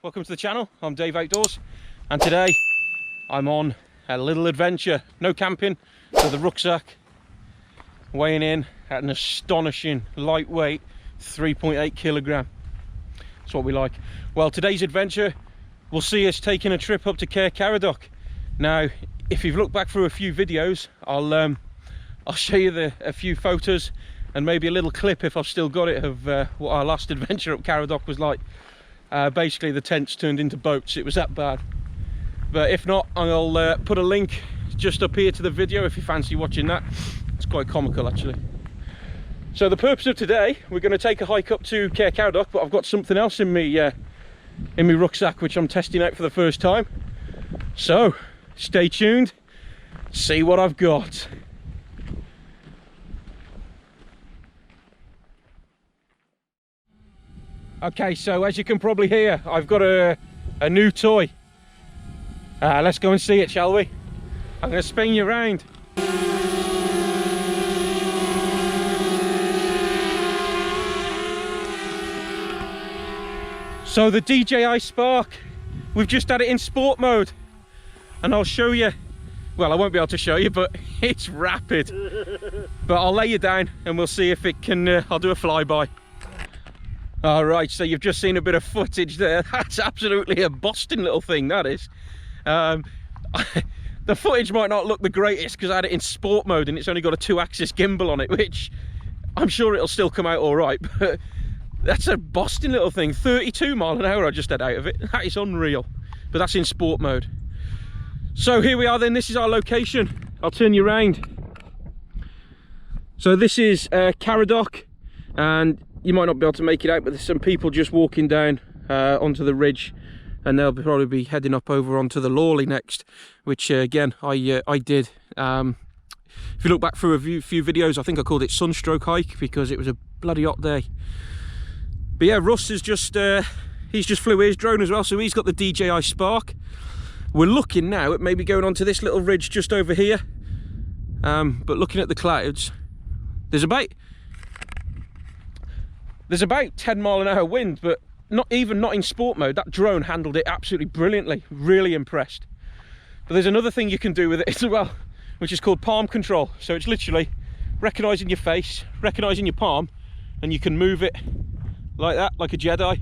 welcome to the channel. I'm Dave Outdoors, and today I'm on a little adventure. No camping, so the rucksack weighing in at an astonishing lightweight 3.8 kilogram. That's what we like. Well, today's adventure will see us taking a trip up to Caer caradoc. Now, if you've looked back through a few videos, I'll show you a few photos and maybe a little clip, if I've still got it, of what our last adventure up caradoc was like. Basically the tents turned into boats, it was that bad. But if not, I'll put a link just up here to the video if you fancy watching that. It's quite comical actually. So the purpose of today, we're going to take a hike up to Caer caradoc, but I've got something else in my rucksack which I'm testing out for the first time. So stay tuned, see what I've got. Okay, so as you can probably hear, I've got a new toy. Let's go and see it, shall we? I'm going to spin you around. So the DJI Spark, we've just had it in sport mode, and I'll show you. Well, I won't be able to show you, but it's rapid. But I'll lay you down and we'll see if it can. I'll do a flyby. All right, so you've just seen a bit of footage there. That's absolutely a busting little thing, that is. The footage might not look the greatest because I had it in sport mode and it's only got a 2-axis gimbal on it, which I'm sure it'll still come out all right, but that's a busting little thing. 32 miles an hour I just had out of it. That is unreal, but that's in sport mode. So here we are then, this is our location. I'll turn you around. So this is caradoc, and you might not be able to make it out, but there's some people just walking down onto the ridge, and they'll probably be heading up over onto the Lorpen next, which again I did. If you look back through a few videos, I think I called it sunstroke hike because it was a bloody hot day. But yeah, Russ is just he's just flew his drone as well, so he's got the DJI Spark. We're looking now at maybe going onto this little ridge just over here, but looking at the clouds, there's about 10 mile an hour wind, but not in sport mode. That drone handled it absolutely brilliantly. Really impressed. But there's another thing you can do with it as well, which is called palm control. So it's literally recognizing your face, recognizing your palm, and you can move it like that, like a Jedi.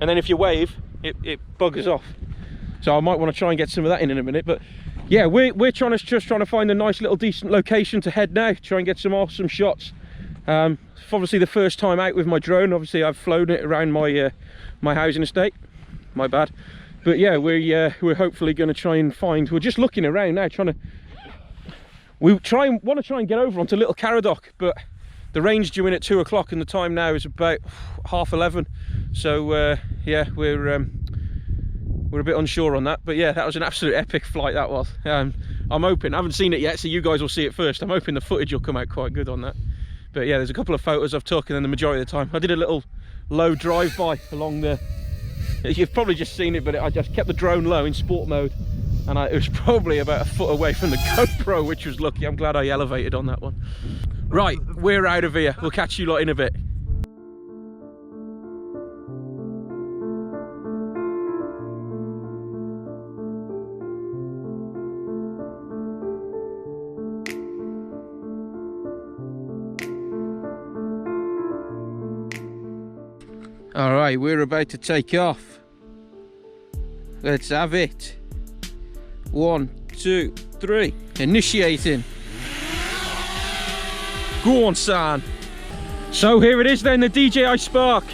And then if you wave, it buggers off. So I might want to try and get some of that in a minute. But yeah, we're just trying to find a nice little decent location to head now, try and get some awesome shots. Obviously the first time out with my drone. Obviously I've flown it around my housing estate, my bad. But yeah, we're hopefully going to try and find, we're just looking around now, want to try and get over onto Little Caradoc, but the rain's due in at 2 o'clock and the time now is about 11:30. So yeah, we're a bit unsure on that. But yeah, that was an absolute epic flight, that was. I'm hoping, I haven't seen it yet, so you guys will see it first. I'm hoping the footage will come out quite good on that. But yeah, there's a couple of photos I've took, and then the majority of the time I did a little low drive-by along the, you've probably just seen it, but I just kept the drone low in sport mode, and it was probably about a foot away from the GoPro, which was lucky. I'm glad I elevated on that one. Right, we're out of here. We'll catch you lot in a bit. All right, we're about to take off. Let's have it. 1, 2, 3. Initiating. Go on, son. So here it is then, the DJI Spark.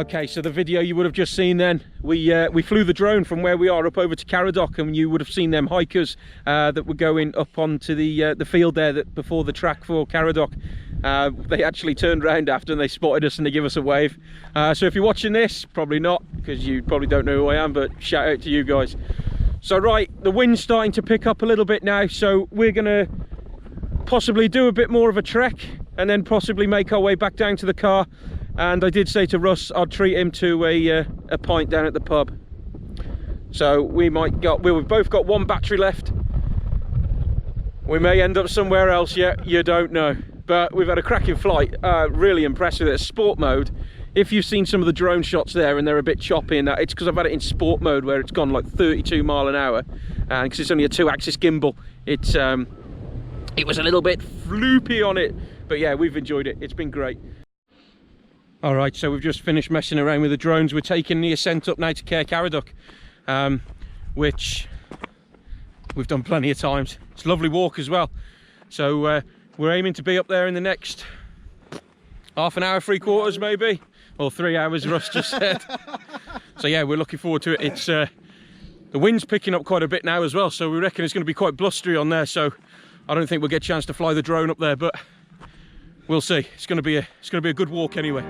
Okay, so the video you would have just seen then, we flew the drone from where we are up over to Caradoc, and you would have seen them hikers that were going up onto the field there that before the track for Caradoc. They actually turned around after and they spotted us and they give us a wave. So if you're watching this, probably not, because you probably don't know who I am, but shout out to you guys. So right, the wind's starting to pick up a little bit now, so we're gonna possibly do a bit more of a trek and then possibly make our way back down to the car. And I did say to Russ I'd treat him to a pint down at the pub. So we've both got one battery left. We may end up somewhere else yet, you don't know. But we've had a cracking flight, really impressed with it. Sport mode, if you've seen some of the drone shots there and they're a bit choppy and that, it's because I've had it in sport mode where it's gone like 32 miles an hour. And because it's only a 2-axis gimbal, it was a little bit floopy on it. But yeah, we've enjoyed it, it's been great. Alright, so we've just finished messing around with the drones. We're taking the ascent up now to Caer Caradoc, which we've done plenty of times. It's a lovely walk as well. So we're aiming to be up there in the next half an hour, 3/4 maybe, or 3 hours, Russ just said. So yeah, we're looking forward to it. It's the wind's picking up quite a bit now as well, so we reckon it's going to be quite blustery on there. So I don't think we'll get a chance to fly the drone up there, but we'll see. It's going to be a good walk anyway.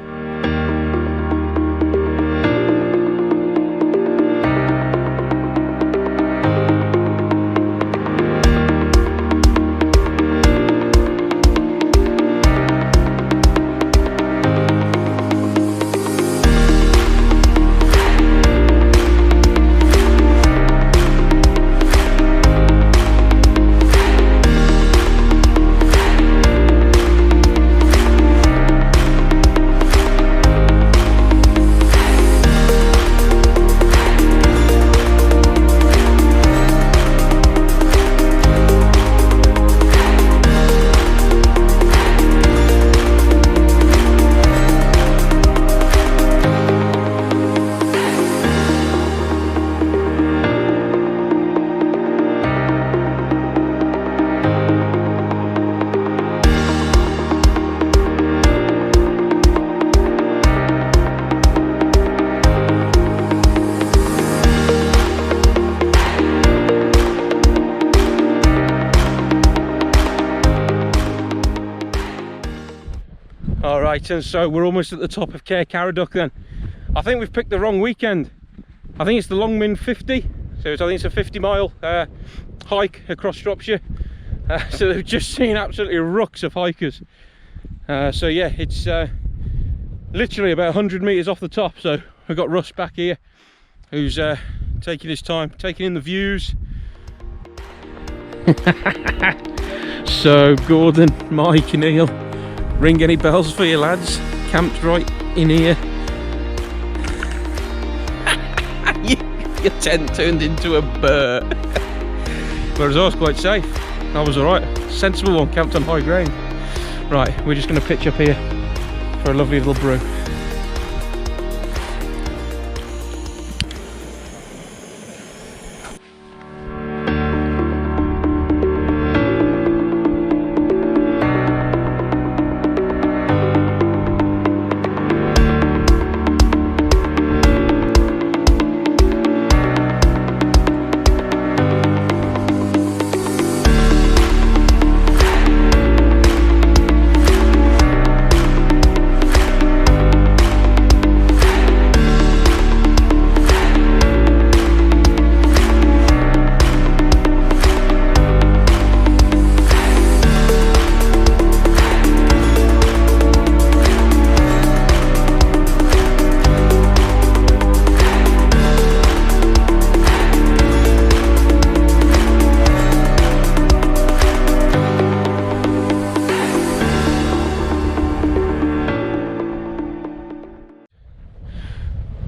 Alright, and so we're almost at the top of Caer Caradoc then. I think we've picked the wrong weekend. I think it's the Longmynd 50, so I think it's a 50-mile hike across Shropshire. So they've just seen absolutely rucks of hikers. So yeah, it's literally about 100 metres off the top. So we've got Russ back here, who's taking his time, taking in the views. So Gordon, Mike, Neil, ring any bells for you lads? Camped right in here. Your tent turned into a burr. Whereas I was quite safe. I was alright. Sensible one, camped on high ground. Right, we're just going to pitch up here for a lovely little brew.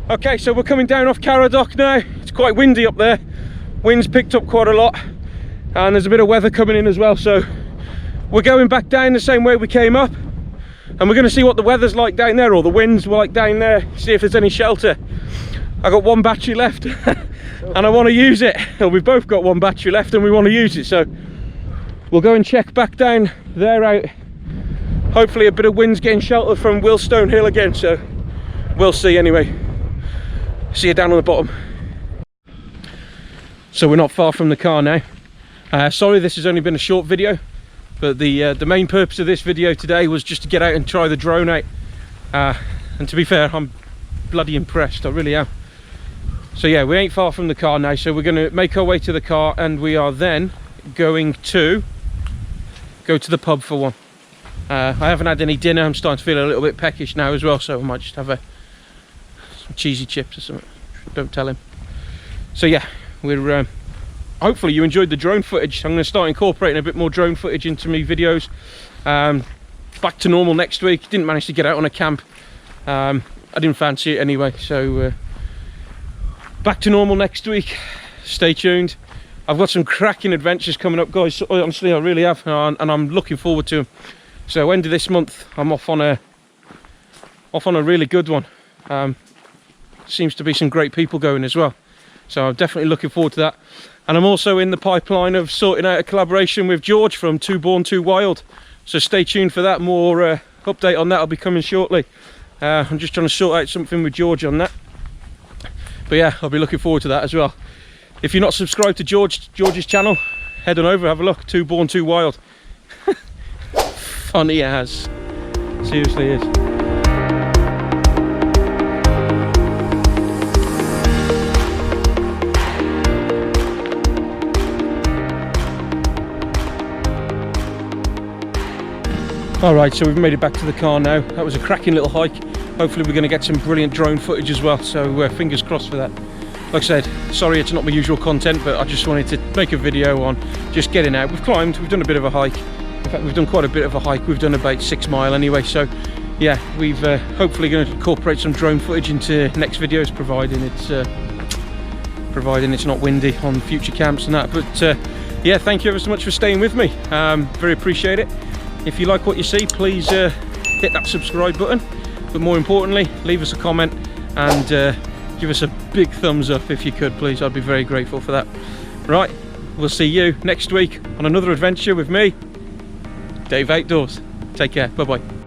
Okay, so we're coming down off Caradoc now. It's quite windy up there. Wind's picked up quite a lot, and there's a bit of weather coming in as well. So we're going back down the same way we came up, and we're going to see what the weather's like down there, or the winds were like down there, see if there's any shelter. I got one battery left and I want to use it. Well, we've both got one battery left and we want to use it, so we'll go and check back down there out. Hopefully a bit of wind's getting shelter from Willstone Hill again, so we'll see anyway. See you down on the bottom. So we're not far from the car now. Sorry this has only been a short video, but the main purpose of this video today was just to get out and try the drone out. And to be fair, I'm bloody impressed, I really am. So yeah, we ain't far from the car now, so we're going to make our way to the car, and we are then going to go to the pub for one. I haven't had any dinner, I'm starting to feel a little bit peckish now as well, so I might just have some cheesy chips or something. Don't tell him. So yeah, we're hopefully you enjoyed the drone footage. I'm going to start incorporating a bit more drone footage into me videos. Back to normal next week. Didn't manage to get out on a camp. I didn't fancy it anyway, so back to normal next week. Stay tuned. I've got some cracking adventures coming up, guys. Honestly, I really have, and I'm looking forward to them. So end of this month, I'm off on a really good one. Seems to be some great people going as well, so I'm definitely looking forward to that. And I'm also in the pipeline of sorting out a collaboration with George from Too Born Too Wild, so stay tuned for that. More update on that will be coming shortly. I'm just trying to sort out something with George on that, but yeah, I'll be looking forward to that as well. If you're not subscribed to George's channel, head on over, have a look. Too Born Too Wild. Funny as, seriously is. Alright, so we've made it back to the car now. That was a cracking little hike. Hopefully we're going to get some brilliant drone footage as well, so fingers crossed for that. Like I said, sorry it's not my usual content, but I just wanted to make a video on just getting out. We've climbed, we've done a bit of a hike. In fact, we've done quite a bit of a hike. We've done about 6 miles anyway, so yeah, we've hopefully going to incorporate some drone footage into next videos, providing it's not windy on future camps and that. But yeah, thank you ever so much for staying with me. Very appreciate it. If you like what you see, please hit that subscribe button, but more importantly, leave us a comment and give us a big thumbs up if you could, please. I'd be very grateful for that. Right, we'll see you next week on another adventure with me, Dave Outdoors. Take care, bye bye.